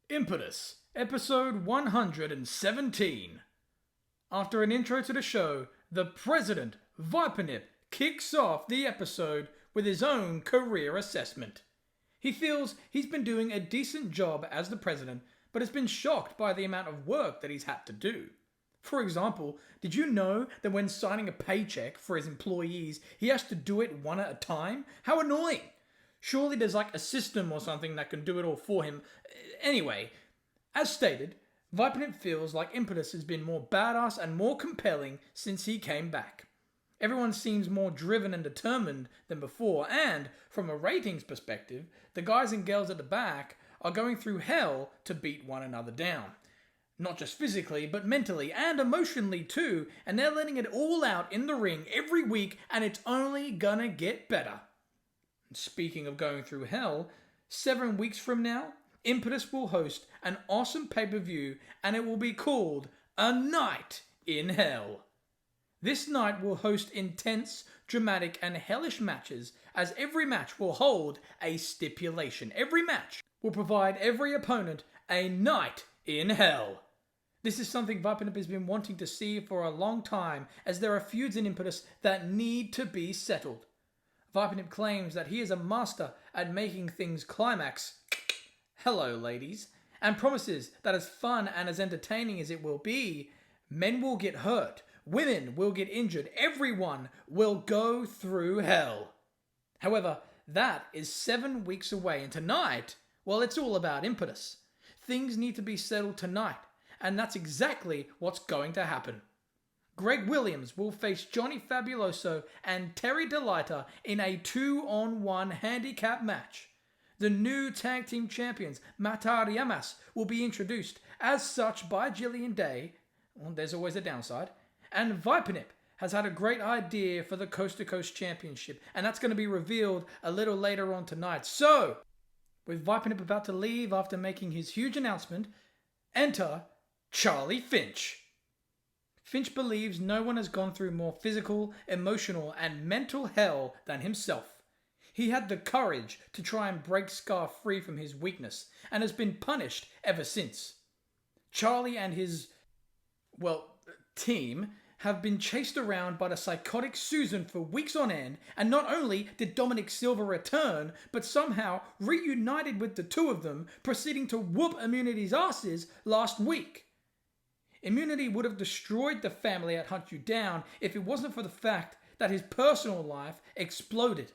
Impetus, episode 117. After an intro to the show, the President Vipernip kicks off the episode with his own career assessment. He feels he's been doing a decent job as the president, but has been shocked by the amount of work that he's had to do. For example, did you know that when signing a paycheck for his employees, he has to do it one at a time? How annoying! Surely there's like a system or something that can do it all for him. Anyway, as stated, Vipernip feels like Impetus has been more badass and more compelling since he came back. Everyone seems more driven and determined than before, and from a ratings perspective, the guys and girls at the back are going through hell to beat one another down. Not just physically, but mentally and emotionally too, and they're letting it all out in the ring every week, and it's only gonna get better. Speaking of going through hell, 7 weeks from now, Impetus will host an awesome pay-per-view, and it will be called A Night in Hell. This night will host intense, dramatic, and hellish matches, as every match will hold a stipulation. Every match will provide every opponent a night in hell. This is something Vipernip has been wanting to see for a long time, as there are feuds in Impetus that need to be settled. Vipernip claims that he is a master at making things climax. Hello, ladies. And promises that as fun and as entertaining as it will be, men will get hurt, women will get injured, everyone will go through hell. However, that is 7 weeks away, and tonight, well, it's all about Impetus. Things need to be settled tonight, and that's exactly what's going to happen. Greg Williams will face Johnny Fabuloso and Terri Delighta in a 2-on-1 handicap match. The new tag team champions, Matar Yamas, will be introduced as such by Jillian Day. Well, there's always a downside. And Vipernip has had a great idea for the Coast to Coast Championship, and that's going to be revealed a little later on tonight. So, with Vipernip about to leave after making his huge announcement, enter Charlie Finch. Finch believes no one has gone through more physical, emotional, and mental hell than himself. He had the courage to try and break Scar free from his weakness, and has been punished ever since. Charlie and his, team have been chased around by the psychotic Susan for weeks on end, and not only did Dominick Silver return, but somehow reunited with the two of them, proceeding to whoop Immunity's asses last week. Immunity would have destroyed the family at Hunt You Down if it wasn't for the fact that his personal life exploded.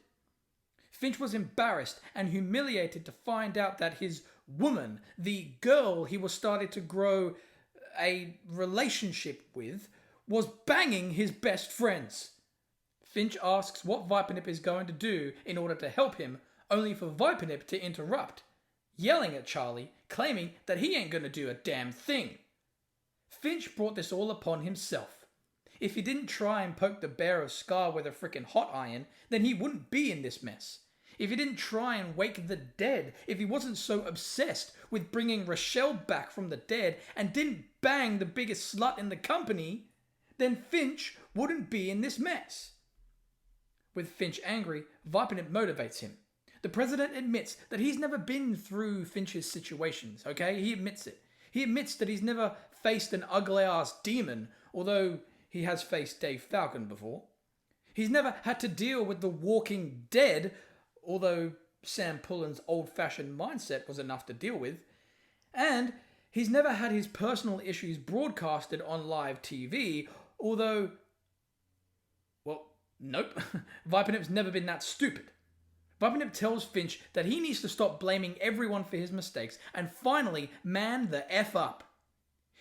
Finch was embarrassed and humiliated to find out that his woman, the girl he was starting to grow a relationship with, was banging his best friends. Finch asks what Vipernip is going to do in order to help him, only for Vipernip to interrupt, yelling at Charlie, claiming that he ain't going to do a damn thing. Finch brought this all upon himself. If he didn't try and poke the bear of Scar with a frickin' hot iron, then he wouldn't be in this mess. If he didn't try and wake the dead, if he wasn't so obsessed with bringing Rochelle back from the dead and didn't bang the biggest slut in the company, then Finch wouldn't be in this mess. With Finch angry, Vipernip motivates him. The president admits that he's never been through Finch's situations, okay? He admits it. He admits that he's never faced an ugly-ass demon, although he has faced Dave Falcon before. He's never had to deal with the Walking Dead, although Sam Pullen's old-fashioned mindset was enough to deal with. And he's never had his personal issues broadcasted on live TV, although, nope, Vipernip's never been that stupid. Vipernip tells Finch that he needs to stop blaming everyone for his mistakes and finally man the F up.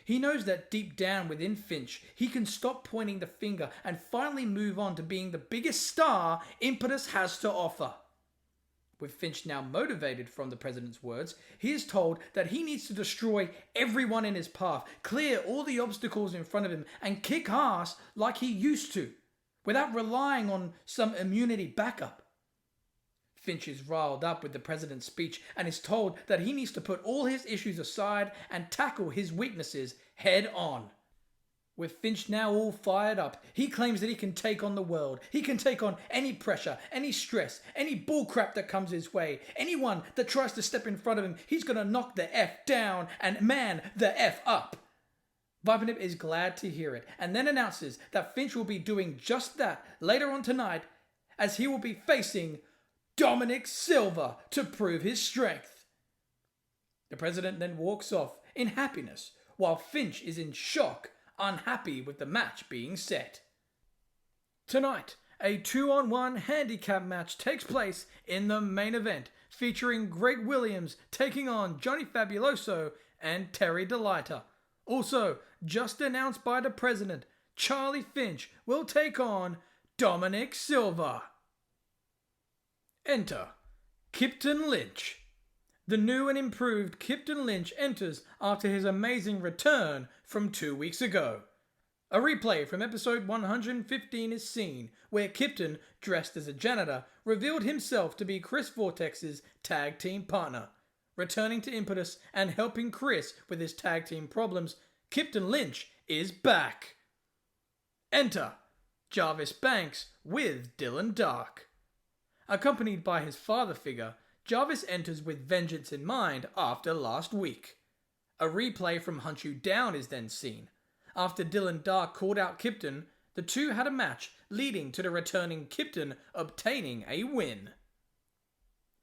He knows that deep down within Finch, he can stop pointing the finger and finally move on to being the biggest star Impetus has to offer. With Finch now motivated from the president's words, he is told that he needs to destroy everyone in his path, clear all the obstacles in front of him, and kick ass like he used to, without relying on some immunity backup. Finch is riled up with the president's speech and is told that he needs to put all his issues aside and tackle his weaknesses head on. With Finch now all fired up, he claims that he can take on the world. He can take on any pressure, any stress, any bullcrap that comes his way. Anyone that tries to step in front of him, he's gonna knock the F down and man the F up. Vipernip is glad to hear it, and then announces that Finch will be doing just that later on tonight, as he will be facing Dominick Silver to prove his strength. The president then walks off in happiness, while Finch is in shock, unhappy with the match being set. Tonight, a 2-on-1 handicap match takes place in the main event, featuring Greg Williams taking on Johnny Fabuloso and Terri Delighta. Also, just announced by the president, Charlie Finch will take on Dominick Silver. Enter Kypton Lynch. The new and improved Kypton Lynch enters after his amazing return from 2 weeks ago. A replay from episode 115 is seen, where Kypton, dressed as a janitor, revealed himself to be Chris Vortex's tag team partner. Returning to Impetus and helping Chris with his tag team problems, Kypton Lynch is back. Enter Jarvis Banks with Dylan Dark. Accompanied by his father figure, Jarvis enters with vengeance in mind after last week. A replay from Hunt You Down is then seen. After Dylan Dark called out Kypton, the two had a match leading to the returning Kypton obtaining a win.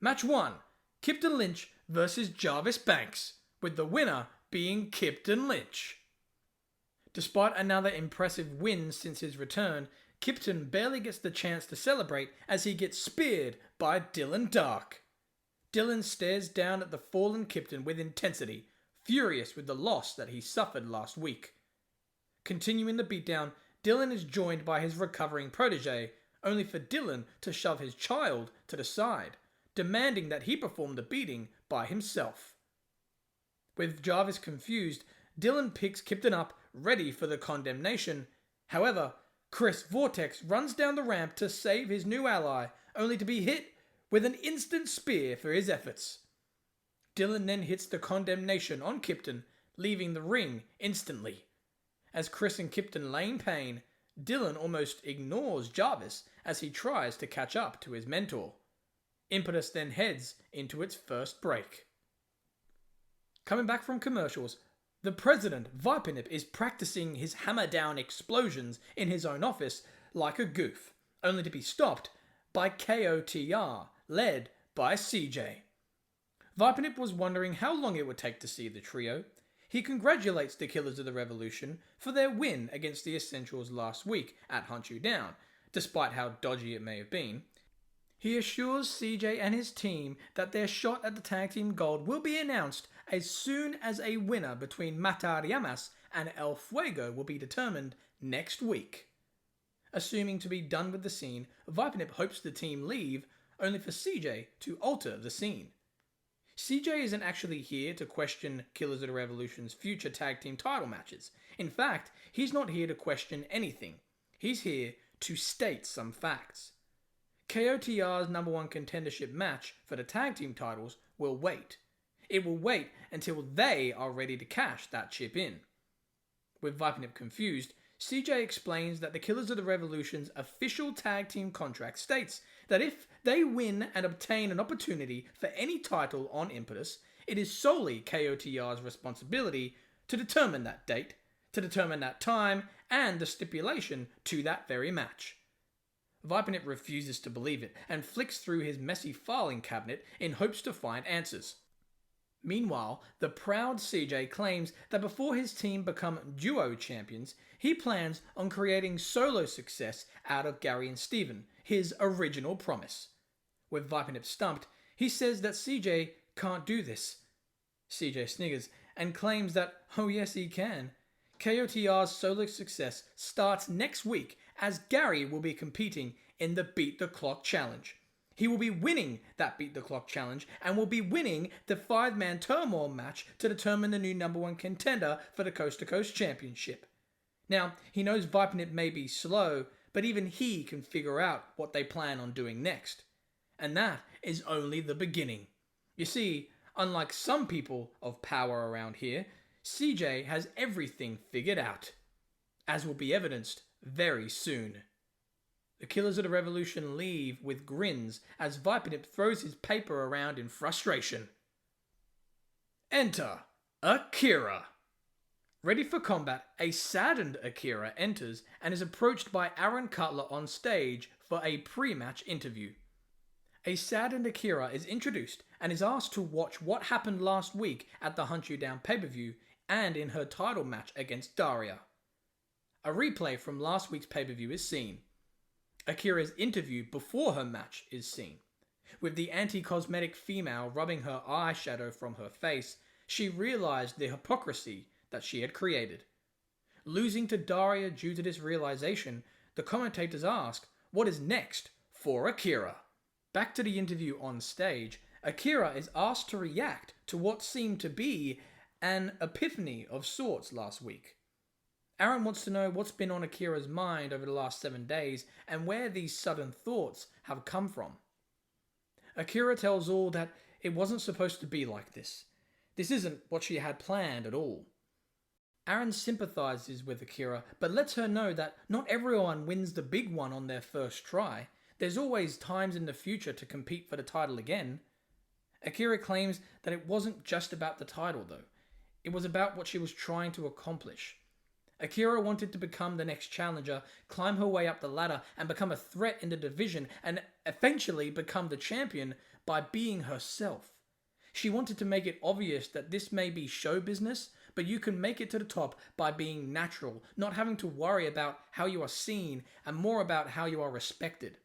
Match 1, Kypton Lynch versus Jarvis Banks, with the winner being Kypton Lynch. Despite another impressive win since his return, Kypton barely gets the chance to celebrate as he gets speared by Dylan Dark. Dylan stares down at the fallen Kypton with intensity, furious with the loss that he suffered last week. Continuing the beatdown, Dylan is joined by his recovering protege, only for Dylan to shove his child to the side, demanding that he perform the beating by himself. With Jarvis confused, Dylan picks Kypton up, ready for the condemnation. However, Chris Vortex runs down the ramp to save his new ally, only to be hit with an instant spear for his efforts. Dylan then hits the condemnation on Kypton, leaving the ring instantly. As Chris and Kypton lay in pain, Dylan almost ignores Jarvis as he tries to catch up to his mentor. Impetus then heads into its first break. Coming back from commercials, the President Vipernip is practicing his hammer-down explosions in his own office like a goof, only to be stopped by KOTR, led by CJ. Vipernip was wondering how long it would take to see the trio. He congratulates the Killers of the Revolution for their win against the Essentials last week at Hunt You Down, despite how dodgy it may have been. He assures CJ and his team that their shot at the tag team gold will be announced as soon as a winner between Matar Yamas and El Fuego will be determined next week. Assuming to be done with the scene, Vipernip hopes the team leave, only for CJ to alter the scene. CJ isn't actually here to question Killers of the Revolution's future tag team title matches. In fact, he's not here to question anything. He's here to state some facts. KOTR's number one contendership match for the tag team titles will wait. It will wait until they are ready to cash that chip in. With Vipernip confused, CJ explains that the Killers of the Revolution's official tag team contract states that if they win and obtain an opportunity for any title on Impetus, it is solely KOTR's responsibility to determine that date, to determine that time, and the stipulation to that very match. Vipernip refuses to believe it and flicks through his messy filing cabinet in hopes to find answers. Meanwhile, the proud CJ claims that before his team become duo champions, he plans on creating solo success out of Gary and Steven, his original promise. With Vipernip stumped, he says that CJ can't do this. CJ sniggers and claims that, oh yes he can. KOTR's solo success starts next week as Gary will be competing in the Beat the Clock Challenge. He will be winning that Beat the Clock Challenge and will be winning the 5-man turmoil match to determine the new number one contender for the Coast to Coast Championship. Now, he knows Vipernip may be slow, but even he can figure out what they plan on doing next. And that is only the beginning. You see, unlike some people of power around here, CJ has everything figured out. as will be evidenced very soon. The Killers of the Revolution leave with grins as Vipernip throws his paper around in frustration. Enter Akira. Ready for combat, a saddened Akira enters and is approached by Aaron Cutler on stage for a pre-match interview. A saddened Akira is introduced and is asked to watch what happened last week at the Hunt You Down pay-per-view and in her title match against Daria. A replay from last week's pay-per-view is seen. Akira's interview before her match is seen. With the anti-cosmetic female rubbing her eyeshadow from her face, she realized the hypocrisy that she had created. Losing to Daria due to this realization, the commentators ask, what is next for Akira? Back to the interview on stage, Akira is asked to react to what seemed to be an epiphany of sorts last week. Aaron wants to know what's been on Akira's mind over the last 7 days and where these sudden thoughts have come from. Akira tells all that it wasn't supposed to be like this. This isn't what she had planned at all. Aaron sympathizes with Akira, but lets her know that not everyone wins the big one on their first try. There's always times in the future to compete for the title again. Akira claims that it wasn't just about the title though. It was about what she was trying to accomplish. Akira wanted to become the next challenger, climb her way up the ladder, and become a threat in the division, and eventually become the champion by being herself. She wanted to make it obvious that this may be show business, but you can make it to the top by being natural, not having to worry about how you are seen, and more about how you are respected.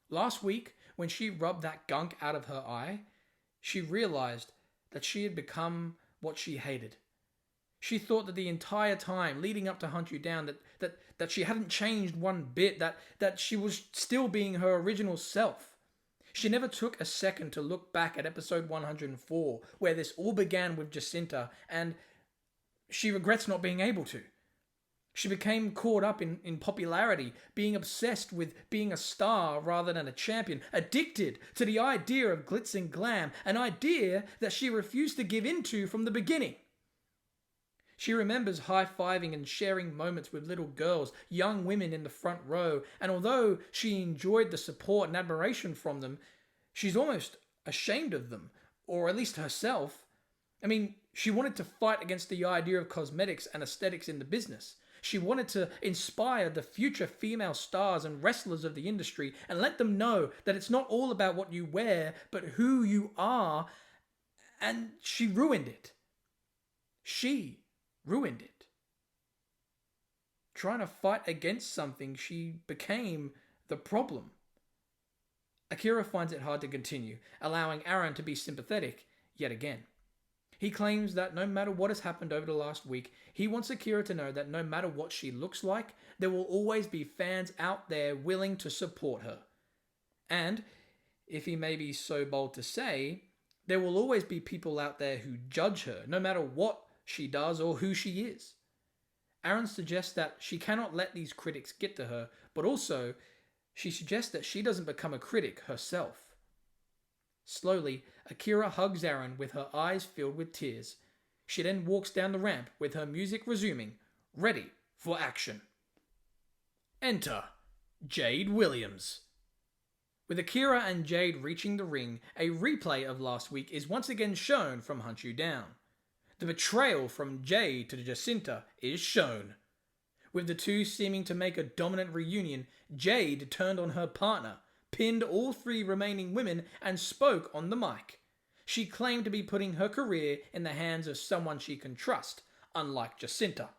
Last week, when she rubbed that gunk out of her eye, she realized that she had become what she hated. She thought that the entire time leading up to Hunt You Down that she hadn't changed one bit, that she was still being her original self. She never took a second to look back at episode 104, where this all began with Jacinta, and she regrets not being able to. She became caught up in popularity, being obsessed with being a star rather than a champion, addicted to the idea of glitz and glam, an idea that she refused to give in to from the beginning. She remembers high-fiving and sharing moments with little girls, young women in the front row, and although she enjoyed the support and admiration from them, she's almost ashamed of them, or at least herself. I mean, she wanted to fight against the idea of cosmetics and aesthetics in the business. She wanted to inspire the future female stars and wrestlers of the industry and let them know that it's not all about what you wear, but who you are, and she ruined it. She ruined it. Trying to fight against something, she became the problem. Akira finds it hard to continue, allowing Aaron to be sympathetic yet again. He claims that no matter what has happened over the last week, he wants Akira to know that no matter what she looks like, there will always be fans out there willing to support her. And, if he may be so bold to say, there will always be people out there who judge her, no matter what she does or who she is. Aaron suggests that she cannot let these critics get to her, but also she suggests that she doesn't become a critic herself. Slowly, Akira hugs Aaron with her eyes filled with tears. She then walks down the ramp with her music resuming, ready for action. Enter Jade Williams. With Akira and Jade reaching the ring, a replay of last week is once again shown from Hunt You Down. The betrayal from Jade to Jacinta is shown. With the two seeming to make a dominant reunion, Jade turned on her partner, pinned all three remaining women, and spoke on the mic. She claimed to be putting her career in the hands of someone she can trust, unlike Jacinta.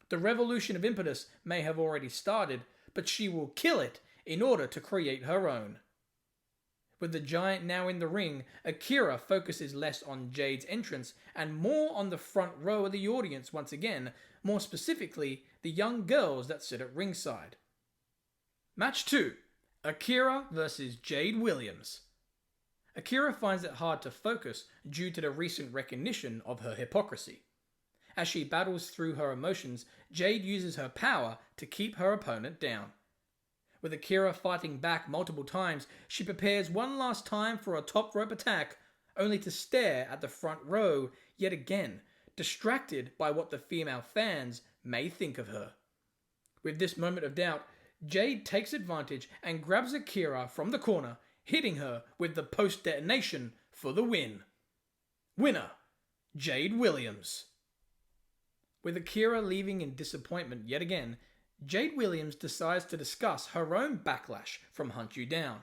The revolution of Impetus may have already started, but she will kill it in order to create her own. With the giant now in the ring, Akira focuses less on Jade's entrance and more on the front row of the audience once again, more specifically, the young girls that sit at ringside. Match 2. Akira versus Jade Williams. Akira finds it hard to focus due to the recent recognition of her hypocrisy. As she battles through her emotions, Jade uses her power to keep her opponent down. With Akira fighting back multiple times, she prepares one last time for a top rope attack, only to stare at the front row yet again, distracted by what the female fans may think of her. With this moment of doubt, Jade takes advantage and grabs Akira from the corner, hitting her with the post-detonation for the win. Winner, Jade Williams. With Akira leaving in disappointment yet again, Jade Williams decides to discuss her own backlash from Hunt You Down.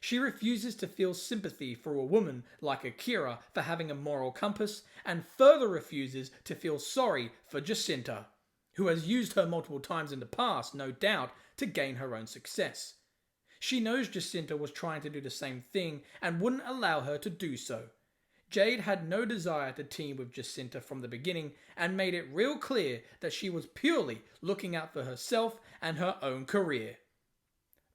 She refuses to feel sympathy for a woman like Akira for having a moral compass, and further refuses to feel sorry for Jacinta, who has used her multiple times in the past, no doubt, to gain her own success. She knows Jacinta was trying to do the same thing and wouldn't allow her to do so. Jade had no desire to team with Jacinta from the beginning and made it real clear that she was purely looking out for herself and her own career.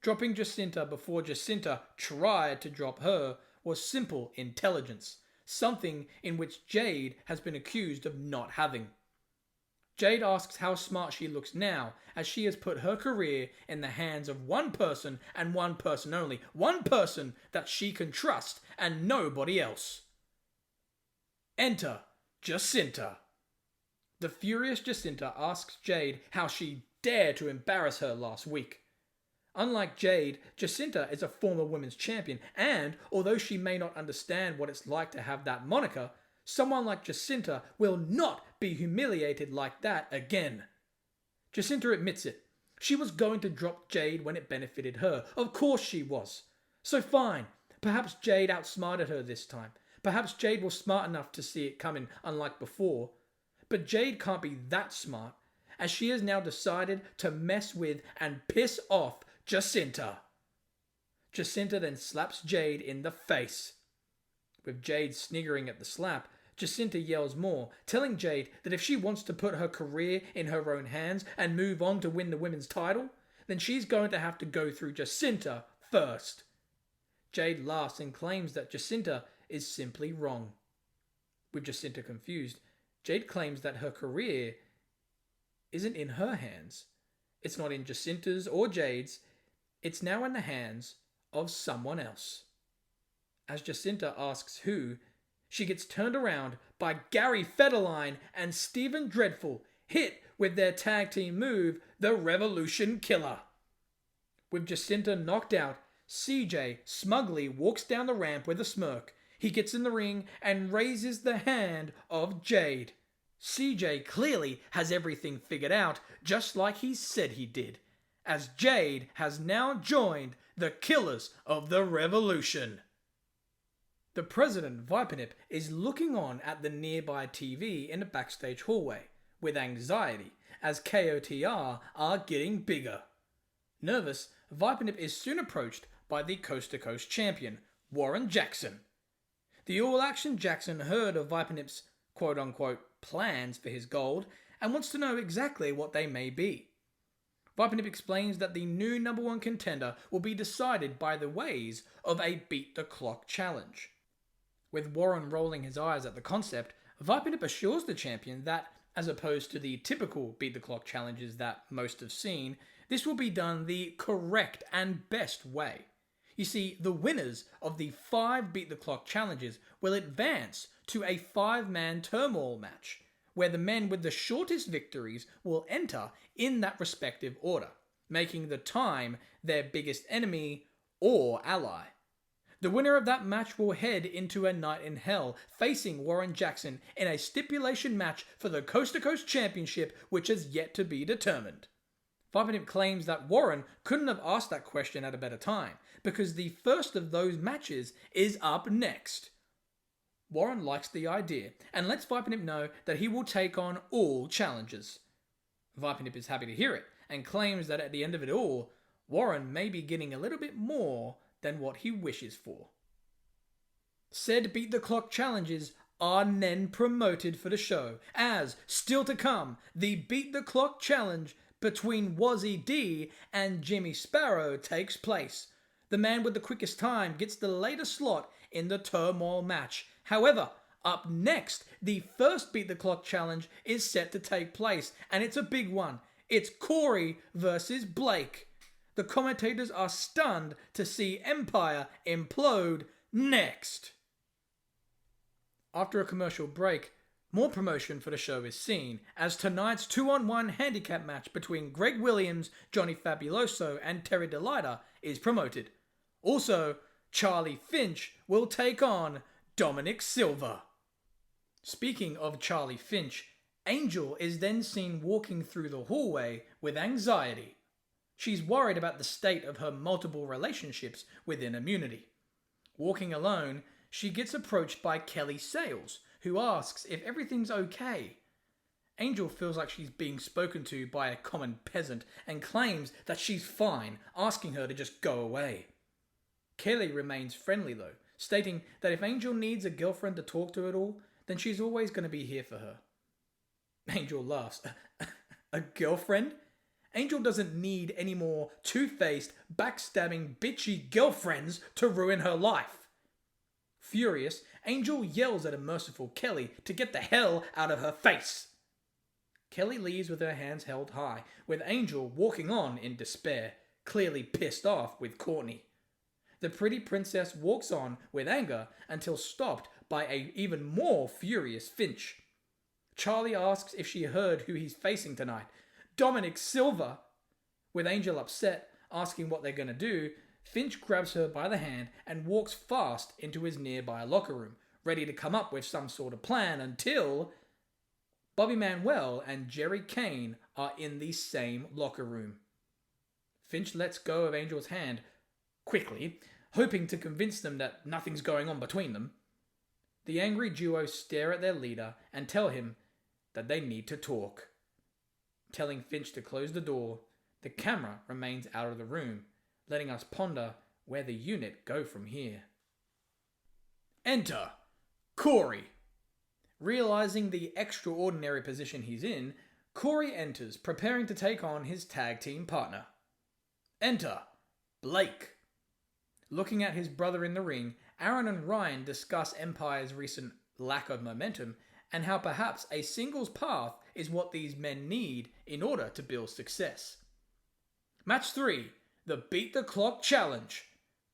Dropping Jacinta before Jacinta tried to drop her was simple intelligence, something in which Jade has been accused of not having. Jade asks how smart she looks now, as she has put her career in the hands of one person and one person only, one person that she can trust and nobody else. Enter Jacinta. The furious Jacinta asks Jade how she dared to embarrass her last week. Unlike Jade, Jacinta is a former women's champion, and although she may not understand what it's like to have that moniker, someone like Jacinta will not be humiliated like that again. Jacinta admits it. She was going to drop Jade when it benefited her. Of course she was. So fine. Perhaps Jade outsmarted her this time. Perhaps Jade was smart enough to see it coming, unlike before. But Jade can't be that smart, as she has now decided to mess with and piss off Jacinta. Jacinta then slaps Jade in the face. With Jade sniggering at the slap, Jacinta yells more, telling Jade that if she wants to put her career in her own hands and move on to win the women's title, then she's going to have to go through Jacinta first. Jade laughs and claims that Jacinta is simply wrong. With Jacinta confused, Jade claims that her career isn't in her hands. It's not in Jacinta's or Jade's. It's now in the hands of someone else. As Jacinta asks who, she gets turned around by Gary Federline and Steven Dreadful, hit with their tag team move, the Revolution Killer. With Jacinta knocked out, CJ smugly walks down the ramp with a smirk. He gets in the ring and raises the hand of Jade. CJ clearly has everything figured out, just like he said he did, as Jade has now joined the Killers of the Revolution. The President Vipernip is looking on at the nearby TV in the backstage hallway, with anxiety, as KOTR are getting bigger. Nervous, Vipernip is soon approached by the Coast to Coast champion, Warren Jackson. The all-action Jackson heard of Vipernip's quote-unquote plans for his gold and wants to know exactly what they may be. Vipernip explains that the new number one contender will be decided by the ways of a beat-the-clock challenge. With Warren rolling his eyes at the concept, Vipernip assures the champion that, as opposed to the typical beat-the-clock challenges that most have seen, this will be done the correct and best way. You see, the winners of the 5 beat-the-clock challenges will advance to a 5-man turmoil match, where the men with the shortest victories will enter in that respective order, making the time their biggest enemy or ally. The winner of that match will head into a night in hell, facing Warren Jackson in a stipulation match for the Coast to Coast Championship, which has yet to be determined. Vipernip claims that Warren couldn't have asked that question at a better time, because the first of those matches is up next. Warren likes the idea, and lets Vipernip know that he will take on all challenges. Vipernip is happy to hear it, and claims that at the end of it all, Warren may be getting a little bit more than what he wishes for. Said Beat the Clock challenges are then promoted for the show, as, still to come, the Beat the Clock challenge between Wazzy D and Jimmy Sparrow takes place. The man with the quickest time gets the later slot in the turmoil match. However, up next, the first Beat the Clock challenge is set to take place, and it's a big one. It's Corey versus Blake. The commentators are stunned to see Empire implode next. After a commercial break, More promotion for the show is seen as tonight's 2-on-1 handicap match between Greg Williams, Johnny Fabuloso, and Terri Delighta is promoted. Also, Charlie Finch will take on Dominick Silver. Speaking of Charlie Finch, Angel is then seen walking through the hallway with anxiety. She's worried about the state of her multiple relationships within Immunity. Walking alone, she gets approached by Kelly Sales, who asks if everything's okay. Angel feels like she's being spoken to by a common peasant and claims that she's fine, asking her to just go away. Kelly remains friendly though, stating that if Angel needs a girlfriend to talk to at all, then she's always going to be here for her. Angel laughs. A girlfriend? Angel doesn't need any more two-faced, backstabbing, bitchy girlfriends to ruin her life. Furious, Angel yells at a merciful Kelly to get the hell out of her face. Kelly leaves with her hands held high, with Angel walking on in despair, clearly pissed off with Courtney. The pretty princess walks on with anger until stopped by a even more furious Finch. Charlie asks if she heard who he's facing tonight. Dominick Silver. With Angel upset, asking what they're gonna do, Finch grabs her by the hand and walks fast into his nearby locker room, ready to come up with some sort of plan until Bobby Manuel and Jerry Kane are in the same locker room. Finch lets go of Angel's hand quickly, hoping to convince them that nothing's going on between them. The angry duo stare at their leader and tell him that they need to talk. Telling Finch to close the door, the camera remains out of the room, letting us ponder where the unit go from here. Enter Corey. Realizing the extraordinary position he's in, Corey enters, preparing to take on his tag team partner. Enter Blake. Looking at his brother in the ring, Aaron and Ryan discuss Empire's recent lack of momentum and how perhaps a singles path is what these men need in order to build success. Match 3, the Beat the Clock Challenge.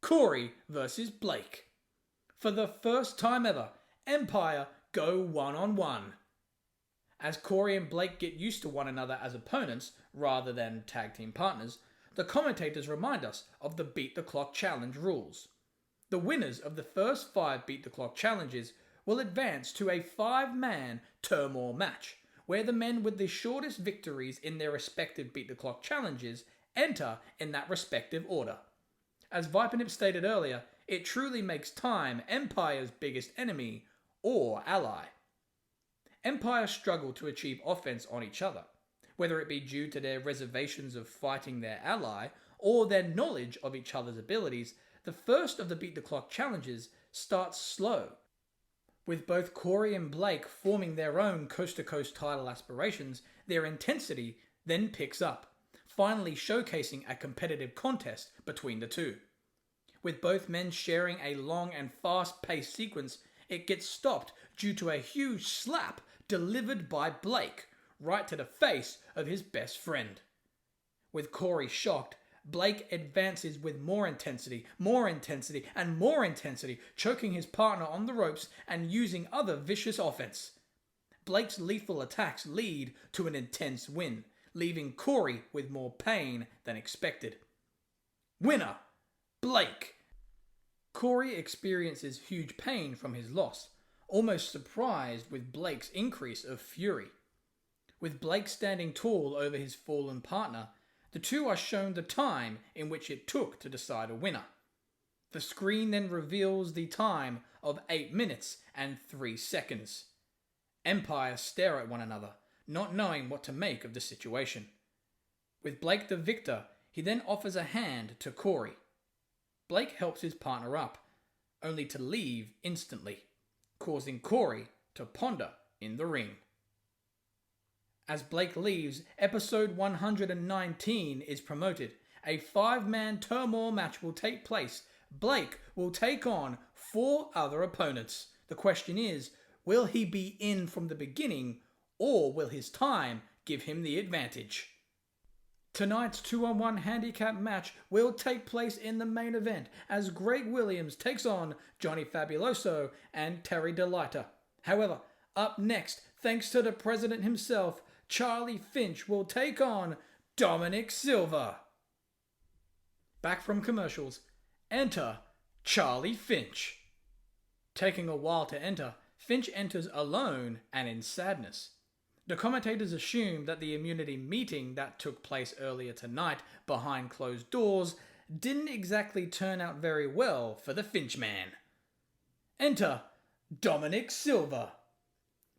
Corey versus Blake. For the first time ever, Empire go one-on-one. As Corey and Blake get used to one another as opponents rather than tag team partners, the commentators remind us of the Beat the Clock Challenge rules. The winners of the first 5 Beat the Clock challenges will advance to a 5-man turmoil match, where the men with the shortest victories in their respective Beat the Clock challenges enter in that respective order. As Vipernip stated earlier, it truly makes time Empire's biggest enemy or ally. Empire struggle to achieve offense on each other, whether it be due to their reservations of fighting their ally or their knowledge of each other's abilities. The first of the Beat the Clock challenges starts slow, with both Corey and Blake forming their own coast-to-coast title aspirations. Their intensity then picks up, finally showcasing a competitive contest between the two. With both men sharing a long and fast-paced sequence, it gets stopped due to a huge slap delivered by Blake right to the face of his best friend. With Corey shocked, Blake advances with more intensity, and more intensity, choking his partner on the ropes and using other vicious offense. Blake's lethal attacks lead to an intense win, leaving Corey with more pain than expected. Winner, Blake. Corey experiences huge pain from his loss, almost surprised with Blake's increase of fury. With Blake standing tall over his fallen partner, the two are shown the time in which it took to decide a winner. The screen then reveals the time of 8 minutes and 3 seconds. Empire stare at one another, not knowing what to make of the situation. With Blake the victor, he then offers a hand to Corey. Blake helps his partner up, only to leave instantly, causing Corey to ponder in the ring. As Blake leaves, episode 119 is promoted. A 5-man turmoil match will take place. Blake will take on 4 other opponents. The question is, will he be in from the beginning, or will his time give him the advantage? Tonight's 2-on-1 handicap match will take place in the main event as Greg Williams takes on Johnny Fabuloso and Terri Delighta. However, up next, thanks to the president himself, Charlie Finch will take on Dominick Silver. Back from commercials, enter Charlie Finch. Taking a while to enter, Finch enters alone and in sadness. The commentators assume that the immunity meeting that took place earlier tonight behind closed doors didn't exactly turn out very well for the Finch man. Enter Dominick Silver.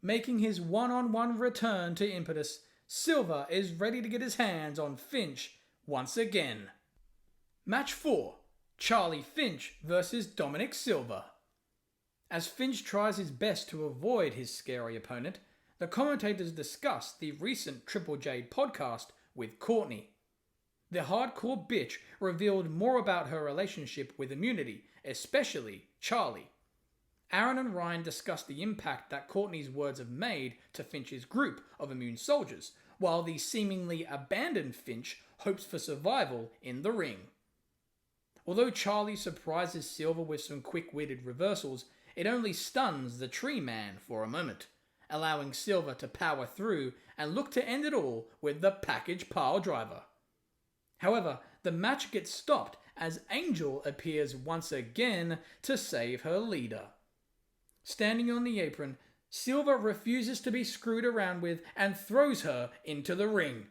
Making his one-on-one return to Impetus, Silver is ready to get his hands on Finch once again. Match 4. Charlie Finch versus Dominick Silver. As Finch tries his best to avoid his scary opponent, the commentators discuss the recent Triple Jade podcast with Courtney. The hardcore bitch revealed more about her relationship with immunity, especially Charlie. Aaron and Ryan discussed the impact that Courtney's words have made to Finch's group of immune soldiers, while the seemingly abandoned Finch hopes for survival in the ring. Although Charlie surprises Silver with some quick-witted reversals, it only stuns the Tree Man for a moment, allowing Silver to power through and look to end it all with the package pile driver. However, the match gets stopped as Angel appears once again to save her leader. Standing on the apron, Silver refuses to be screwed around with and throws her into the ring.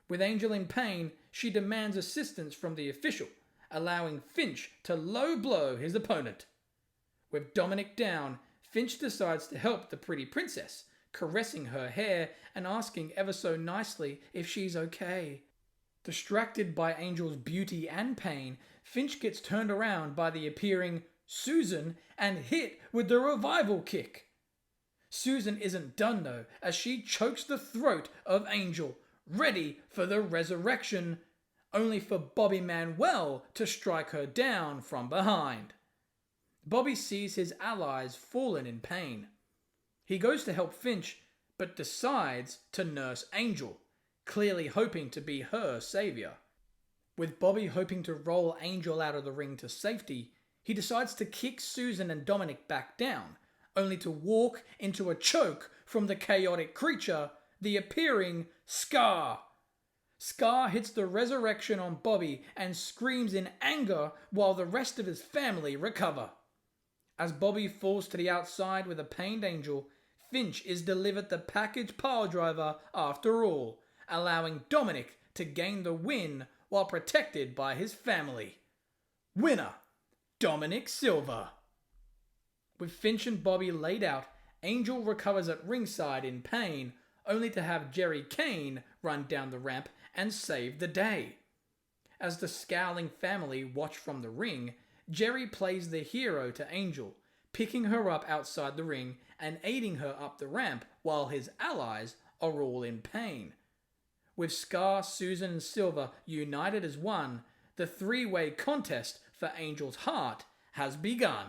With Angel in pain, she demands assistance from the official, allowing Finch to low blow his opponent. With Dominick down, Finch decides to help the pretty princess, caressing her hair and asking ever so nicely if she's okay. Distracted by Angel's beauty and pain, Finch gets turned around by the appearing Susan and hit with the revival kick. Susan isn't done though, as she chokes the throat of Angel, ready for the resurrection, only for Bobby Manuel to strike her down from behind. Bobby sees his allies fallen in pain. He goes to help Finch, but decides to nurse Angel, clearly hoping to be her savior. With Bobby hoping to roll Angel out of the ring to safety, he decides to kick Susan and Dominick back down, only to walk into a choke from the chaotic creature, the appearing Scar. Scar hits the resurrection on Bobby and screams in anger while the rest of his family recover. As Bobby falls to the outside with a pained Angel, Finch is delivered the package pile driver after all, allowing Dominick to gain the win while protected by his family. Winner, Dominick Silver. With Finch and Bobby laid out, Angel recovers at ringside in pain, only to have Jerry Kane run down the ramp and save the day. As the scowling family watch from the ring, Jerry plays the hero to Angel, picking her up outside the ring and aiding her up the ramp while his allies are all in pain. With Scar, Susan and Silver united as one, the three-way contest for Angel's heart has begun.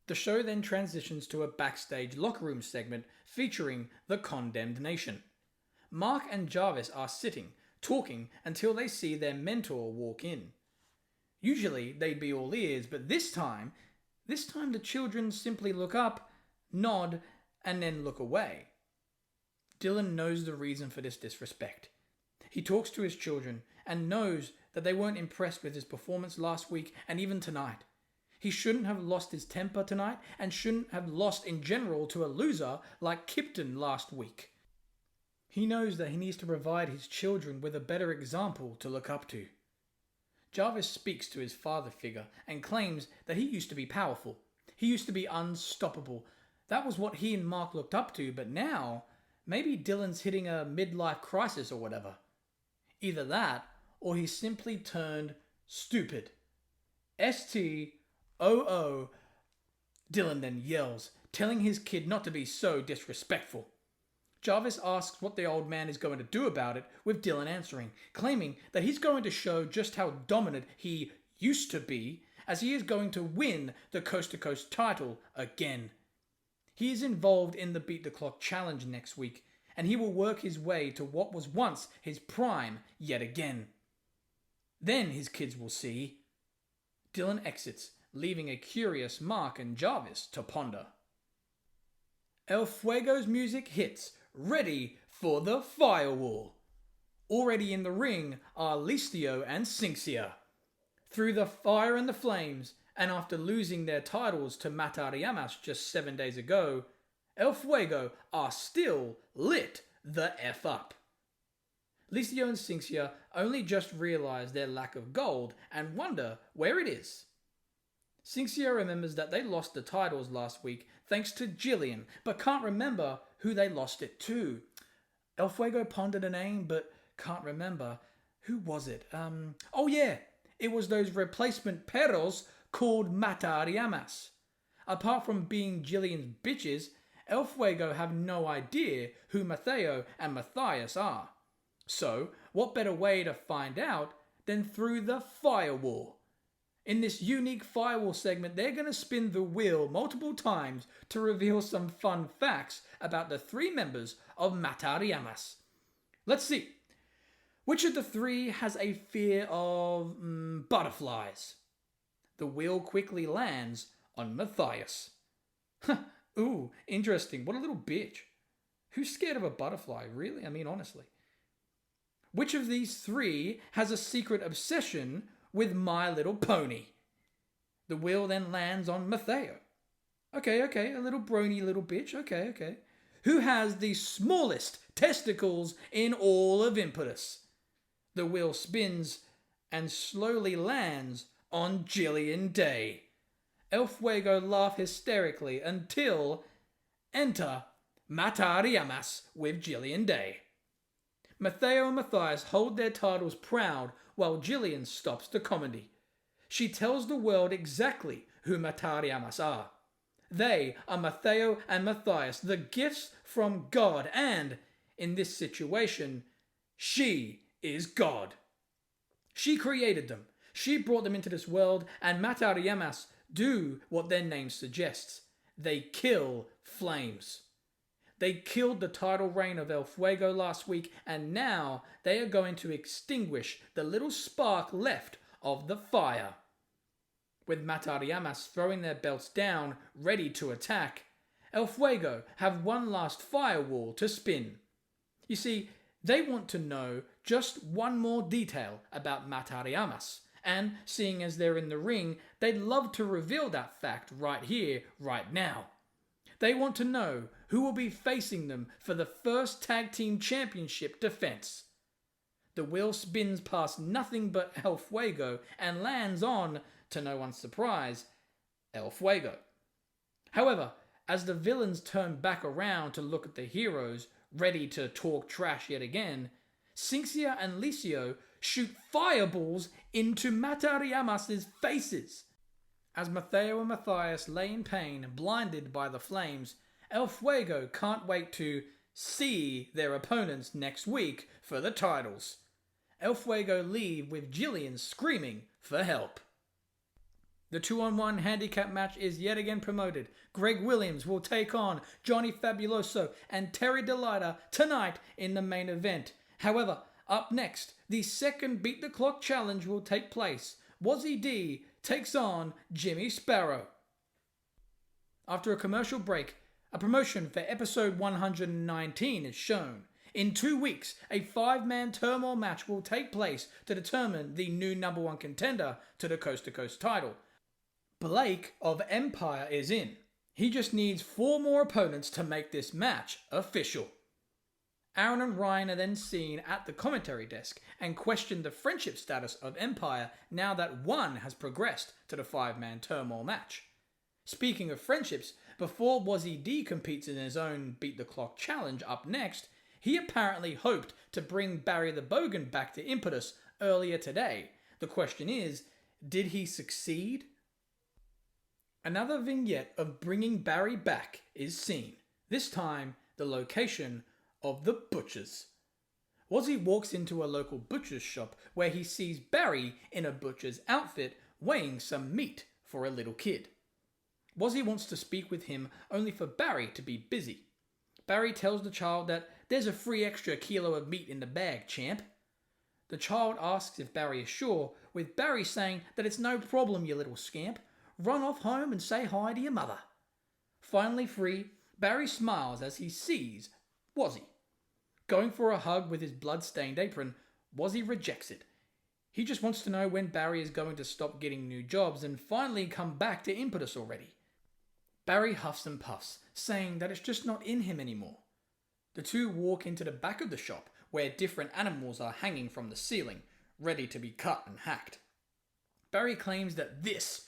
The show then transitions to a backstage locker room segment featuring the Condemned Nation. Mark and Jarvis are sitting, talking until they see their mentor walk in. Usually they'd be all ears, but this time the children simply look up, nod, and then look away. Dylan knows the reason for this disrespect. He talks to his children and knows that they weren't impressed with his performance last week and even tonight. He shouldn't have lost his temper tonight and shouldn't have lost in general to a loser like Kypton last week. He knows that he needs to provide his children with a better example to look up to. Jarvis speaks to his father figure and claims that he used to be powerful. He used to be unstoppable. That was what he and Mark looked up to, but now, maybe Dylan's hitting a midlife crisis or whatever. Either that, or he simply turned stupid. S-T-O-O. Dylan then yells, telling his kid not to be so disrespectful. Jarvis asks what the old man is going to do about it, with Dylan answering, claiming that he's going to show just how dominant he used to be, as he is going to win the Coast to Coast title again. He is involved in the Beat the Clock challenge next week, and he will work his way to what was once his prime yet again. Then his kids will see. Dylan exits, leaving a curious Mark and Jarvis to ponder. El Fuego's music hits, ready for the Firewall. Already in the ring are Licio and Cinxia. Through the fire and the flames, and after losing their titles to Matariamas just 7 days ago, El Fuego are still lit the F up. Licio and Cinxia only just realize their lack of gold and wonder where it is. Cinxia remembers that they lost the titles last week thanks to Jillian, but can't remember who they lost it to. El Fuego pondered a name, but can't remember. Who was it? Oh yeah, it was those replacement perros called Matariamas. Apart from being Jillian's bitches, El Fuego have no idea who Mateo and Matthias are. So, what better way to find out than through the Firewall? In this unique Firewall segment, they're going to spin the wheel multiple times to reveal some fun facts about the three members of Matariamas. Let's see. Which of the three has a fear of butterflies? The wheel quickly lands on Matthias. Ooh, interesting. What a little bitch. Who's scared of a butterfly, really? I mean, honestly. Which of these three has a secret obsession with My Little Pony? The wheel then lands on Matteo. Okay, a little brony little bitch. Okay. Who has the smallest testicles in all of Impetus? The wheel spins and slowly lands on Jillian Day. El Fuego laugh hysterically until enter Matariamas with Jillian Day. Matteo and Matthias hold their titles proud while Jillian stops the comedy. She tells the world exactly who Matariamas are. They are Matteo and Matthias, the gifts from God, and, in this situation, she is God. She created them. She brought them into this world, and Matariamas do what their name suggests. They kill flames. They killed the title reign of El Fuego last week, and now they are going to extinguish the little spark left of the fire. With Matariamas throwing their belts down, ready to attack, El Fuego have one last Firewall to spin. You see, they want to know just one more detail about Matariamas, and seeing as they're in the ring, they'd love to reveal that fact right here, right now. They want to know who will be facing them for the first tag team championship defense. The wheel spins past nothing but El Fuego and lands on, to no one's surprise, El Fuego. However, as the villains turn back around to look at the heroes, ready to talk trash yet again, Cinxia and Licio shoot fireballs into Matariamas' faces. As Matteo and Matthias lay in pain, blinded by the flames, El Fuego can't wait to see their opponents next week for the titles. El Fuego leave with Jillian screaming for help. The 2-on-1 handicap match is yet again promoted. Greg Williams will take on Johnny Fabuloso and Terri Delighta tonight in the main event. However, up next, the second Beat the Clock challenge will take place. Wazzy D takes on Jimmy Sparrow. After a commercial break, a promotion for episode 119 is shown. In 2 weeks, a 5-man turmoil match will take place to determine the new number 1 contender to the Coast to Coast title. Blake of Empire is in. He just needs 4 more opponents to make this match official. Aaron and Ryan are then seen at the commentary desk and question the friendship status of Empire now that one has progressed to the 5-man turmoil match. Speaking of friendships, before Wazzy D competes in his own Beat the Clock challenge up next, he apparently hoped to bring Barry the Bogan back to Impetus earlier today. The question is, did he succeed? Another vignette of bringing Barry back is seen, this time the location of the butchers. Wazzy walks into a local butcher's shop where he sees Barry in a butcher's outfit weighing some meat for a little kid. Wazzy wants to speak with him only for Barry to be busy. Barry tells the child that there's a free extra kilo of meat in the bag, champ. The child asks if Barry is sure, with Barry saying that it's no problem, you little scamp. Run off home and say hi to your mother. Finally free, Barry smiles as he sees Wazzy. Going for a hug with his blood-stained apron, Wazzy rejects it. He just wants to know when Barry is going to stop getting new jobs and finally come back to Impetus already. Barry huffs and puffs, saying that it's just not in him anymore. The two walk into the back of the shop, where different animals are hanging from the ceiling, ready to be cut and hacked. Barry claims that this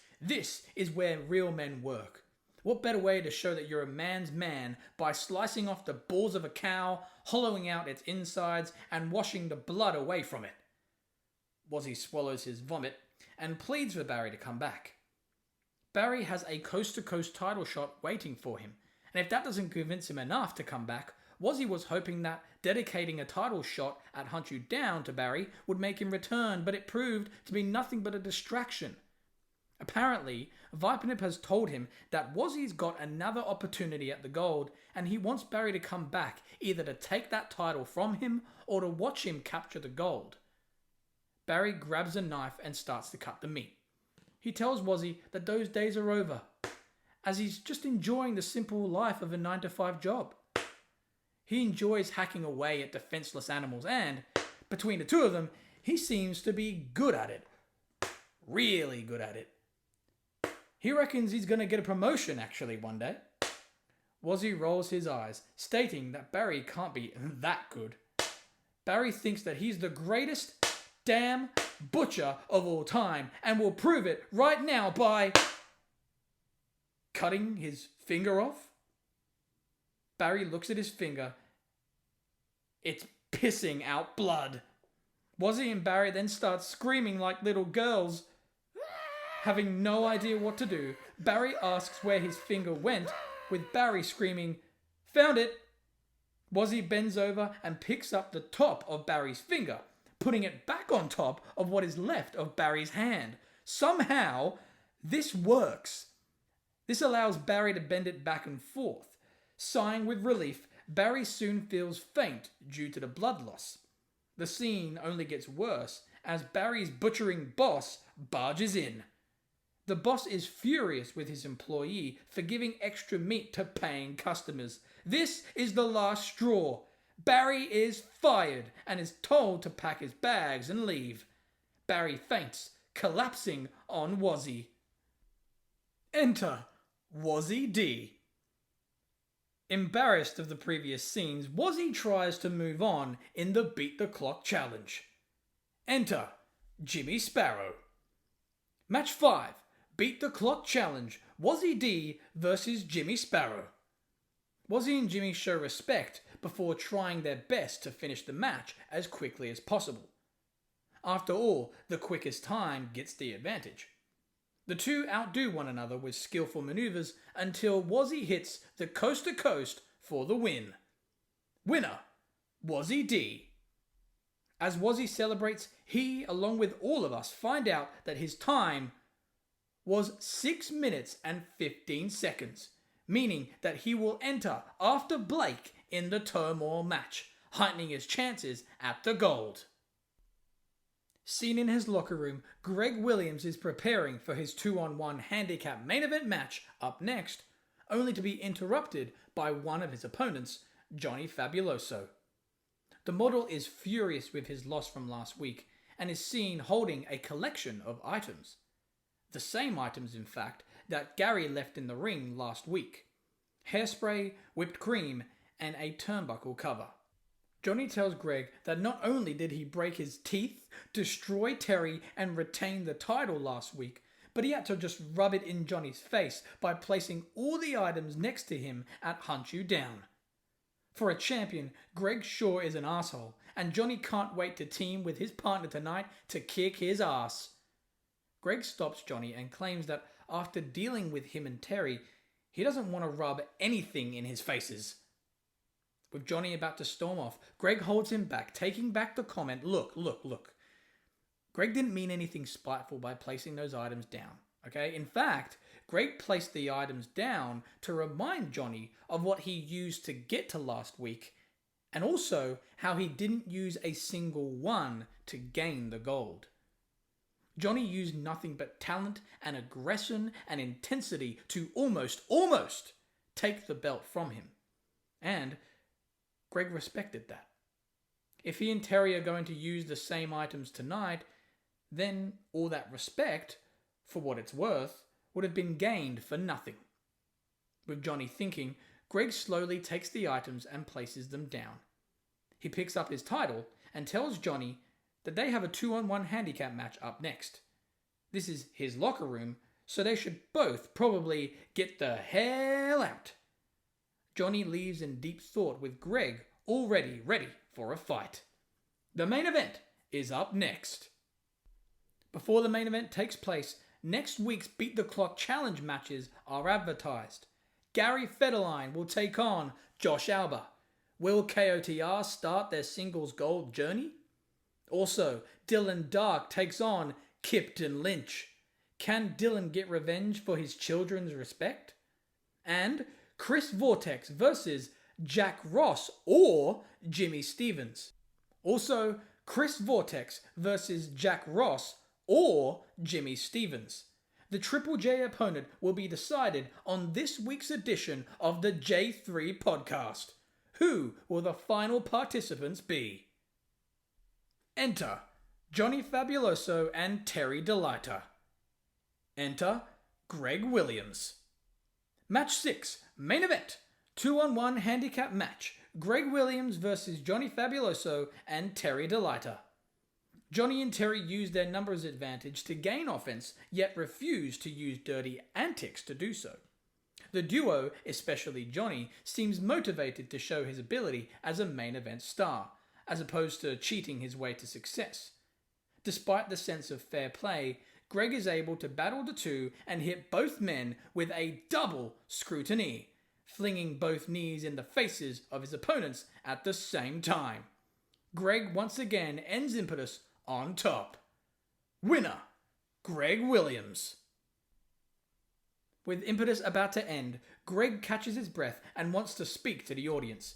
is where real men work. What better way to show that you're a man's man by slicing off the balls of a cow, hollowing out its insides, and washing the blood away from it? Wazzy swallows his vomit and pleads for Barry to come back. Barry has a coast-to-coast title shot waiting for him, and if that doesn't convince him enough to come back, Wazzy was hoping that dedicating a title shot at Hunt You Down to Barry would make him return, but it proved to be nothing but a distraction. Apparently, Vipernip has told him that Wazzy's got another opportunity at the gold, and he wants Barry to come back, either to take that title from him or to watch him capture the gold. Barry grabs a knife and starts to cut the meat. He tells Wazzy that those days are over, as he's just enjoying the simple life of a 9-to-5 job. He enjoys hacking away at defenseless animals and, between the two of them, he seems to be good at it. Really good at it. He reckons he's going to get a promotion actually one day. Wazzy rolls his eyes, stating that Barry can't be that good. Barry thinks that he's the greatest damn butcher of all time and will prove it right now by cutting his finger off. Barry looks at his finger. It's pissing out blood. Wazzy and Barry then start screaming like little girls. Having no idea what to do, Barry asks where his finger went, with Barry screaming, "Found it!" Wazzy bends over and picks up the top of Barry's finger, putting it back on top of what is left of Barry's hand. Somehow, this works. This allows Barry to bend it back and forth. Sighing with relief, Barry soon feels faint due to the blood loss. The scene only gets worse as Barry's butchering boss barges in. The boss is furious with his employee for giving extra meat to paying customers. This is the last straw. Barry is fired and is told to pack his bags and leave. Barry faints, collapsing on Wazzy. Enter Wazzy D. Embarrassed of the previous scenes, Wazzy tries to move on in the Beat the Clock challenge. Enter Jimmy Sparrow. Match 5. Beat the Clock challenge. Wazzy D versus Jimmy Sparrow. Wazzy and Jimmy show respect before trying their best to finish the match as quickly as possible. After all, the quickest time gets the advantage. The two outdo one another with skillful maneuvers until Wazzy hits the coast to coast for the win. Winner, Wazzy D. As Wazzy celebrates, he, along with all of us, find out that his time was 6 minutes and 15 seconds, meaning that he will enter after Blake in the turmoil match, heightening his chances at the gold. Seen in his locker room, Greg Williams is preparing for his 2-on-1 handicap main event match up next, only to be interrupted by one of his opponents, Johnny Fabuloso. The model is furious with his loss from last week and is seen holding a collection of items. The same items, in fact, that Gary left in the ring last week. Hairspray, whipped cream, and a turnbuckle cover. Johnny tells Greg that not only did he break his teeth, destroy Terri, and retain the title last week, but he had to just rub it in Johnny's face by placing all the items next to him at Hunt You Down. For a champion, Greg sure is an asshole, and Johnny can't wait to team with his partner tonight to kick his ass. Greg stops Johnny and claims that after dealing with him and Terri, he doesn't want to rub anything in his faces. With Johnny about to storm off, Greg holds him back, taking back the comment, Look. Greg didn't mean anything spiteful by placing those items down, okay? In fact, Greg placed the items down to remind Johnny of what he used to get to last week, and also how he didn't use a single one to gain the gold. Johnny used nothing but talent and aggression and intensity to almost take the belt from him. And Greg respected that. If he and Terri are going to use the same items tonight, then all that respect, for what it's worth, would have been gained for nothing. With Johnny thinking, Greg slowly takes the items and places them down. He picks up his title and tells Johnny that they have a 2-on-1 handicap match up next. This is his locker room, so they should both probably get the hell out. Johnny leaves in deep thought with Greg already ready for a fight. The main event is up next. Before the main event takes place, next week's Beat the Clock challenge matches are advertised. Gary Federline will take on Josh Alba. Will KOTR start their singles gold journey? Also, Dylan Dark takes on Kypton Lynch. Can Dylan get revenge for his children's respect? And Chris Vortex versus Jack Ross or Jimmy Stevens. Also, Chris Vortex versus Jack Ross or Jimmy Stevens. The Triple J opponent will be decided on this week's edition of the J3 podcast. Who will the final participants be? Enter Johnny Fabuloso and Terri Delighta. Enter Greg Williams. Match 6, main event, 2-on-1 handicap match. Greg Williams versus Johnny Fabuloso and Terri Delighta. Johnny and Terri use their numbers advantage to gain offense, yet refuse to use dirty antics to do so. The duo, especially Johnny, seems motivated to show his ability as a main event star, as opposed to cheating his way to success. Despite the sense of fair play, Greg is able to battle the two and hit both men with a double scrutiny, flinging both knees in the faces of his opponents at the same time. Greg once again ends Impetus on top. Winner, Greg Williams. With Impetus about to end, Greg catches his breath and wants to speak to the audience.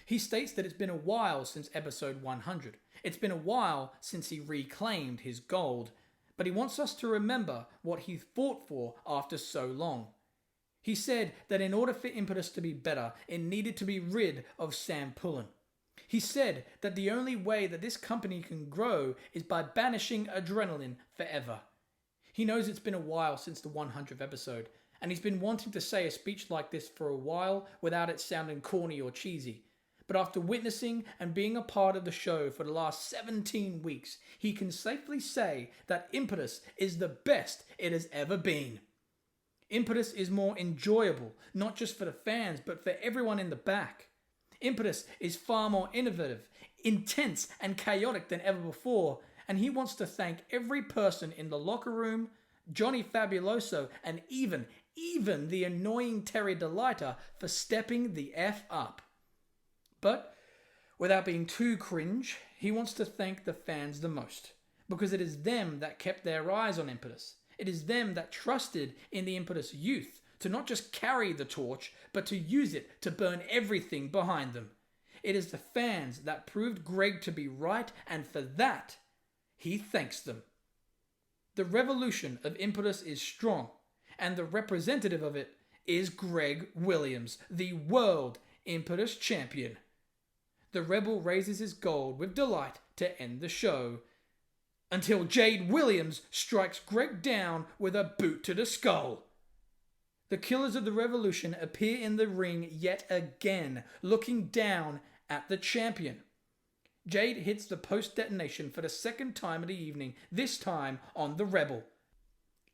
He states that it's been a while since episode 100. It's been a while since he reclaimed his gold, but he wants us to remember what he fought for after so long. He said that in order for Impetus to be better, it needed to be rid of Sam Pullen. He said that the only way that this company can grow is by banishing adrenaline forever. He knows it's been a while since the 100th episode, and he's been wanting to say a speech like this for a while without it sounding corny or cheesy. But after witnessing and being a part of the show for the last 17 weeks, he can safely say that Impetus is the best it has ever been. Impetus is more enjoyable, not just for the fans, but for everyone in the back. Impetus is far more innovative, intense, and chaotic than ever before, and he wants to thank every person in the locker room, Johnny Fabuloso, and even the annoying Terri Delighta for stepping the F up. But, without being too cringe, he wants to thank the fans the most, because it is them that kept their eyes on Impetus. It is them that trusted in the Impetus youth to not just carry the torch, but to use it to burn everything behind them. It is the fans that proved Greg to be right, and for that, he thanks them. The revolution of Impetus is strong, and the representative of it is Greg Williams, the World Impetus Champion. The Rebel raises his gold with delight to end the show, until Jade Williams strikes Greg down with a boot to the skull. The Killers of the Revolution appear in the ring yet again, looking down at the champion. Jade hits the post detonation for the second time of the evening, this time on the Rebel.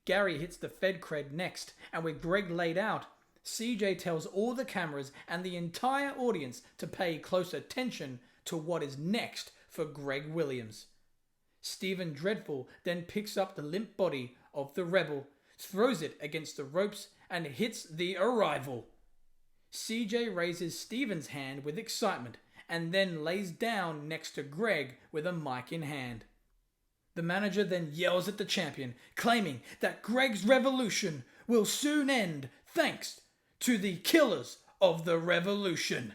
Gary hits the Fed Cred next, and with Greg laid out, CJ tells all the cameras and the entire audience to pay close attention to what is next for Greg Williams. Stephen Dreadful then picks up the limp body of the Rebel, throws it against the ropes, and hits the Arrival. CJ raises Stephen's hand with excitement, and then lays down next to Greg with a mic in hand. The manager then yells at the champion, claiming that Greg's revolution will soon end thanks to the Killers of the Revolution.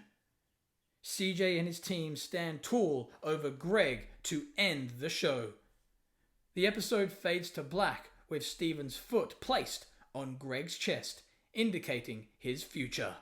CJ and his team stand tall over Greg to end the show. The episode fades to black with Stephen's foot placed on Greg's chest, indicating his future.